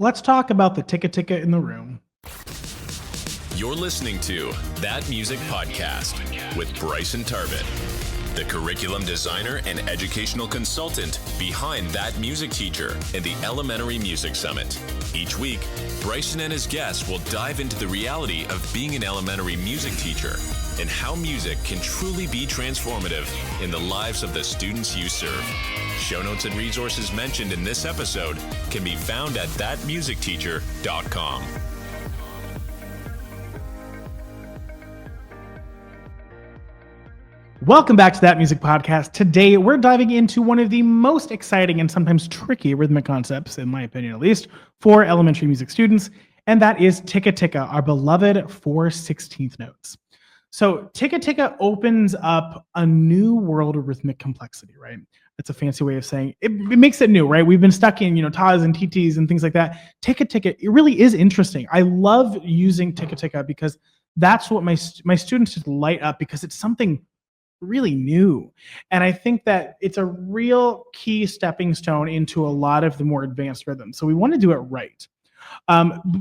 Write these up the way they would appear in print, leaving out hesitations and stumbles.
Let's talk about the Tika-Tika in the room. You're listening to That Music Podcast with Bryson Tarbett, the curriculum designer and educational consultant behind That Music Teacher and the Elementary Music Summit. Each week, Bryson and his guests will dive into the reality of being an elementary music teacher and how music can truly be transformative in the lives of the students you serve. Show notes and resources mentioned in this episode can be found at thatmusicteacher.com. Welcome back to That Music Podcast. Today, we're diving into one of the most exciting and sometimes tricky rhythmic concepts, in my opinion at least, for elementary music students, and that is Tika-Tika, our beloved 4/16th notes. So Tika-Tika opens up a new world of rhythmic complexity, right? That's a fancy way of saying it makes it new, right? We've been stuck in, tas and TTs and things like that. Tika-Tika, it really is interesting. I love using Tika-Tika because that's what my students just light up because it's something really new. And I think that it's a real key stepping stone into a lot of the more advanced rhythms. So we want to do it right.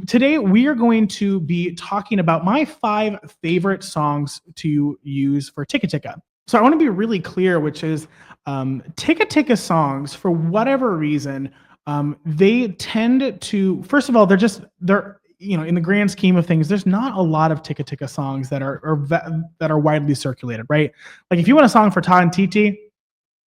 Today, we are going to be talking about my 5 favorite songs to use for Tika-Tika. So I want to be really clear, which is Tika-Tika songs, for whatever reason, they tend to, first of all, they're in the grand scheme of things, there's not a lot of Tika-Tika songs that are widely circulated, right? Like if you want a song for Ta and TT,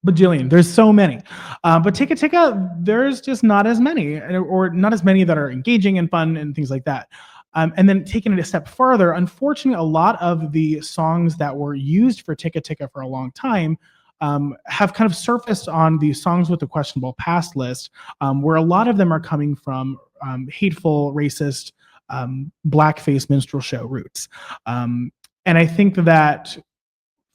bajillion, there's so many. But Tika-Tika, there's just not as many, or not as many that are engaging and fun and things like that. And then taking it a step further, unfortunately, a lot of the songs that were used for Tika-Tika for a long time have kind of surfaced on the songs with the questionable past list, where a lot of them are coming from hateful, racist, blackface minstrel show roots. And I think that,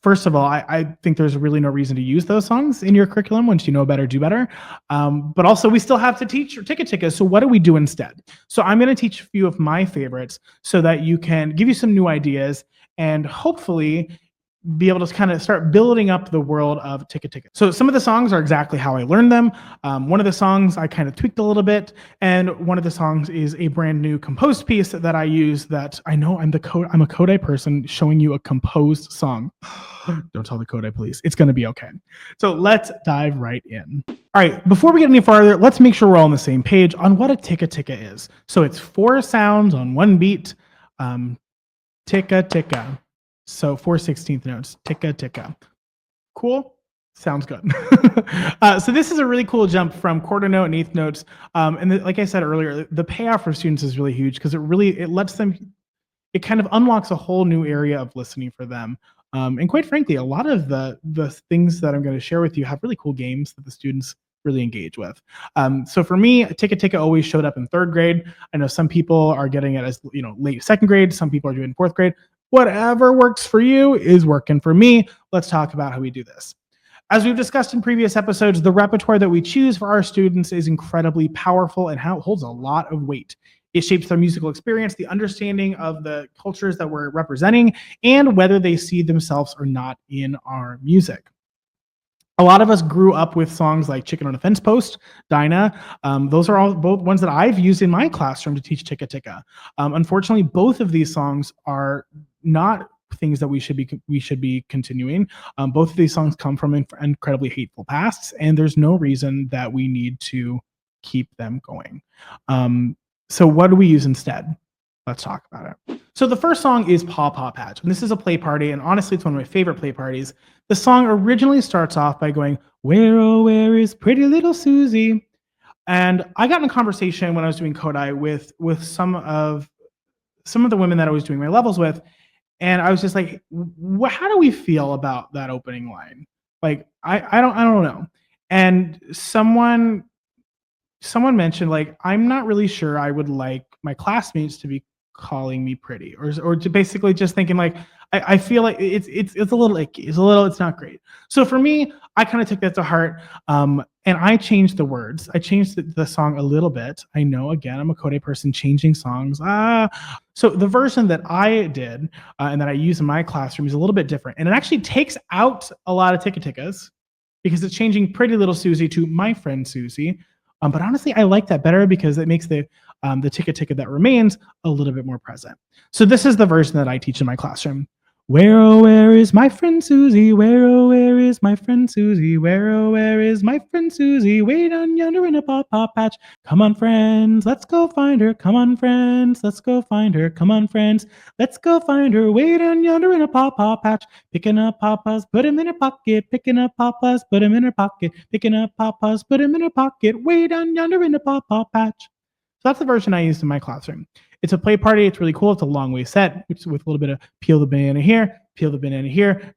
first of all, I think there's really no reason to use those songs in your curriculum once you know better, do better. But also, we still have to teach Tika-Tika. So what do we do instead? So I'm going to teach a few of my favorites so that you can give you some new ideas and hopefully be able to kind of start building up the world of Tika-Tika. So some of the songs are exactly how I learned them. One of the songs I kind of tweaked a little bit, and one of the songs is a brand new composed piece that I use that I know I'm a Kodai person showing you a composed song. Don't tell the Kodai police. It's going to be okay. So let's dive right in. All right, before we get any farther, let's make sure we're all on the same page on what a Tika-Tika is. So it's 4 sounds on one beat. Tika-Tika. So 4/16th notes, Tika-Tika. Cool? Sounds good. So this is a really cool jump from quarter note and eighth notes. Like I said earlier, the payoff for students is really huge because it lets them, it kind of unlocks a whole new area of listening for them. And quite frankly, a lot of the things that I'm going to share with you have really cool games that the students really engage with. So for me, Tika-Tika always showed up in 3rd grade. I know some people are getting it as late 2nd grade. Some people are doing 4th grade. Whatever works for you is working for me. Let's talk about how we do this. As we've discussed in previous episodes, the repertoire that we choose for our students is incredibly powerful and holds a lot of weight. It shapes their musical experience, the understanding of the cultures that we're representing, and whether they see themselves or not in our music. A lot of us grew up with songs like Chicken on a Fence Post, Dinah. Those are all both ones that I've used in my classroom to teach Tika-Tika. Unfortunately, both of these songs are not things that we should be continuing. Both of these songs come from incredibly hateful pasts, and there's no reason that we need to keep them going. So what do we use instead? Let's talk about it. So the first song is Paw Paw Patch, and this is a play party, and honestly, it's one of my favorite play parties. The song originally starts off by going, "Where, oh, where is pretty little Susie?" And I got in a conversation when I was doing Kodai with some of the women that I was doing my levels with, and I was just like, how do we feel about that opening line? Like, I don't know. And someone mentioned, like, I'm not really sure I would like my classmates to be calling me pretty, or to basically just thinking like, I feel like it's a little icky. It's not great. So for me, I kind of took that to heart. And I changed the words. I changed the song a little bit. I know, again, I'm a Kodai person changing songs. So the version that I did and that I use in my classroom is a little bit different. And it actually takes out a lot of Tika-Tikas because it's changing Pretty Little Susie to My Friend Susie, But honestly, I like that better because it makes the ticka-ticka that remains a little bit more present. So this is the version that I teach in my classroom. Where, oh, where is my friend Susie? Where, oh, where is my friend Susie? Where, oh, where is my friend Susie? Way down yonder in a pawpaw patch. Come on, friends, let's go find her. Come on, friends, let's go find her. Come on, friends, let's go find her. Way down yonder in a pawpaw patch. Picking up pawpaws, put him in her pocket. Picking up pawpaws, put him in her pocket. Picking up pawpaws, put him in her pocket. Way down yonder in a pawpaw patch. So that's the version I used in my classroom. It's a play party. It's really cool. It's a long way set, which is with a little bit of peel the banana here,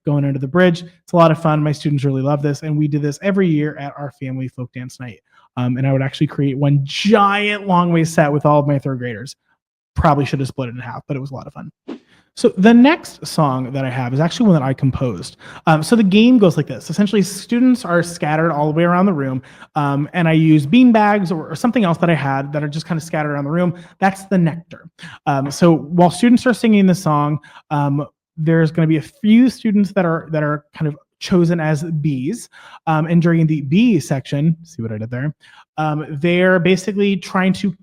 going under the bridge. It's a lot of fun. My students really love this. And we did this every year at our family folk dance night. And I would actually create one giant long way set with all of my third graders. Probably should have split it in half, but it was a lot of fun. So the next song that I have is actually one that I composed. So the game goes like this. Essentially, students are scattered all the way around the room, and I use bean bags or something else that I had that are just kind of scattered around the room. That's the nectar. So while students are singing the song, there's going to be a few students that are kind of chosen as bees. And during the bee section, see what I did there? They're basically trying to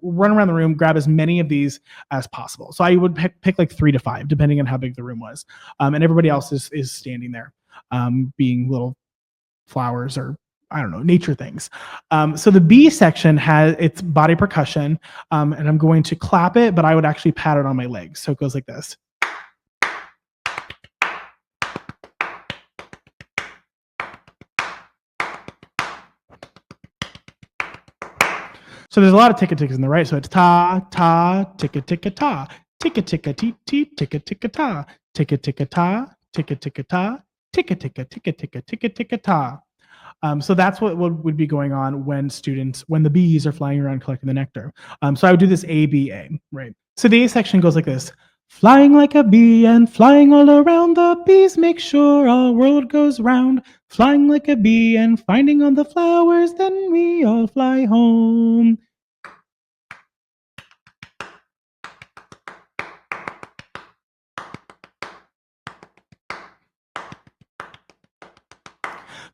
run around the room, grab as many of these as possible. So I would pick like 3 to 5, depending on how big the room was. And everybody else is standing there, being little flowers or I don't know, nature things. So the B section has its body percussion, and I'm going to clap it, but I would actually pat it on my legs. So it goes like this. So there's a lot of ticka-tickas in there, right? So it's ta, ta, ticka-ticka-ta, ticka-ticka-tee-tee, ticka-ticka-ta, ticka-ticka-ta, ticka-ticka-ta, ticka-ticka, ticka-ticka, ticka-ticka-ta. So that's what would be going on when the bees are flying around collecting the nectar. So I would do this A, B, A, right? So the A section goes like this. Flying like a bee and flying all around the bees, make sure our world goes round. Flying like a bee and finding all the flowers, then we all fly home.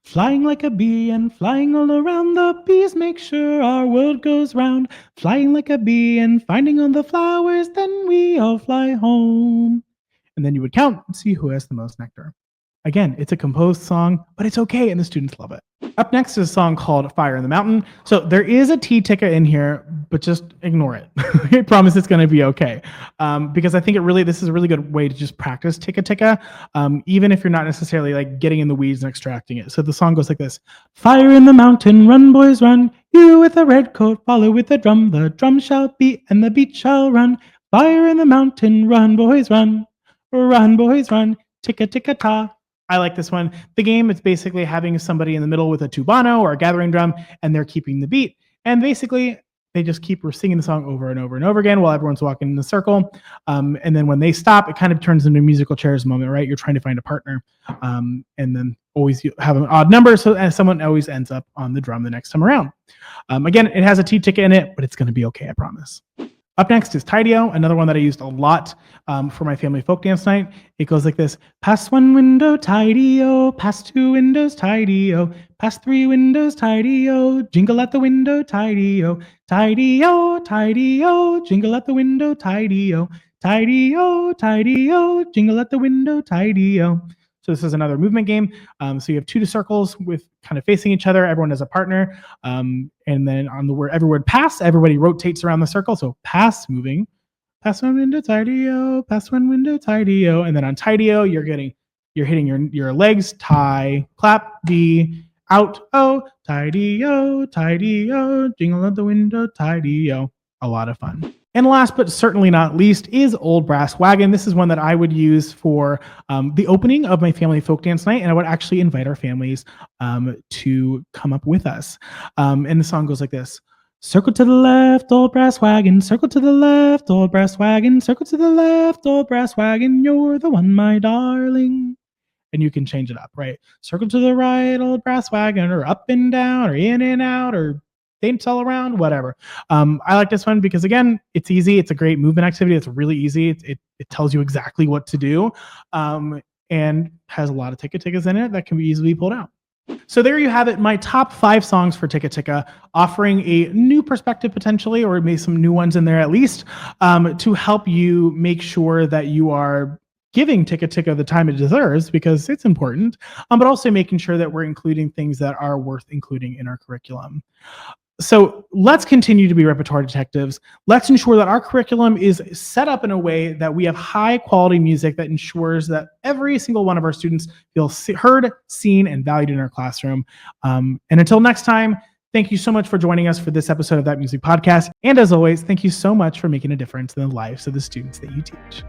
Flying like a bee and flying all around the bees, make sure our world goes round. Flying like a bee and finding all the flowers, then we all fly home. And then you would count and see who has the most nectar. Again, it's a composed song, but it's okay, and the students love it. Up next is a song called Fire in the Mountain. So there is a T-ticka in here, but just ignore it. I promise it's going to be okay. Because I think this is a really good way to just practice ticka-ticka, even if you're not necessarily like getting in the weeds and extracting it. So the song goes like this. Fire in the mountain, run boys run. You with a red coat, follow with the drum shall beat and the beat shall run. Fire in the mountain, run boys run. Run boys run, ticka-ticka-ta. I like this one. The game is basically having somebody in the middle with a tubano or a gathering drum, and they're keeping the beat. And basically, they just keep singing the song over and over and over again while everyone's walking in the circle. And then when they stop, it kind of turns into a musical chairs moment, right? You're trying to find a partner. And then always you have an odd number, so someone always ends up on the drum the next time around. Again, it has a T-ticka in it, but it's going to be okay, I promise. Up next is Tidy-O, another one that I used a lot for my family folk dance night. It goes like this. Past 1 window, Tidy-O. Past 2 windows, Tidy-O. Past 3 windows, Tidy-O. Jingle at the window, Tidy-O. Tidy-O, Tidy-O. Jingle at the window, Tidy-O. Tidy-O, Tidy-O. Jingle at the window, Tidy-O. So this is another movement game. So you have 2 circles with kind of facing each other. Everyone has a partner. And then on the every word pass, everybody rotates around the circle. So pass, moving. Pass 1 window, Tidy-O. Pass 1 window, Tidy-O. And then on Tidy-O, you're hitting your legs, tie, clap, D, out, O, Tidy-O, Tidy-O. Jingle at the window, Tidy-O. A lot of fun. And last but certainly not least is Old Brass Wagon. This is one that I would use for the opening of my family folk dance night, and I would actually invite our families to come up with us. And the song goes like this. Circle to the left, old brass wagon. Circle to the left, old brass wagon. Circle to the left, old brass wagon. You're the one, my darling. And you can change it up, right? Circle to the right, old brass wagon, or up and down, or in and out, or dance all around, whatever. I like this one because, again, it's easy. It's a great movement activity. It's really easy. It tells you exactly what to do, and has a lot of ticka-tickas in it that can be easily pulled out. So there you have it, my top 5 songs for Tika-Tika, offering a new perspective potentially, or maybe some new ones in there at least, to help you make sure that you are giving Tika-Tika the time it deserves because it's important, but also making sure that we're including things that are worth including in our curriculum. So let's continue to be repertoire detectives. Let's ensure that our curriculum is set up in a way that we have high quality music that ensures that every single one of our students feels heard, seen, and valued in our classroom. And until next time, thank you so much for joining us for this episode of That Music Podcast. And as always, thank you so much for making a difference in the lives of the students that you teach.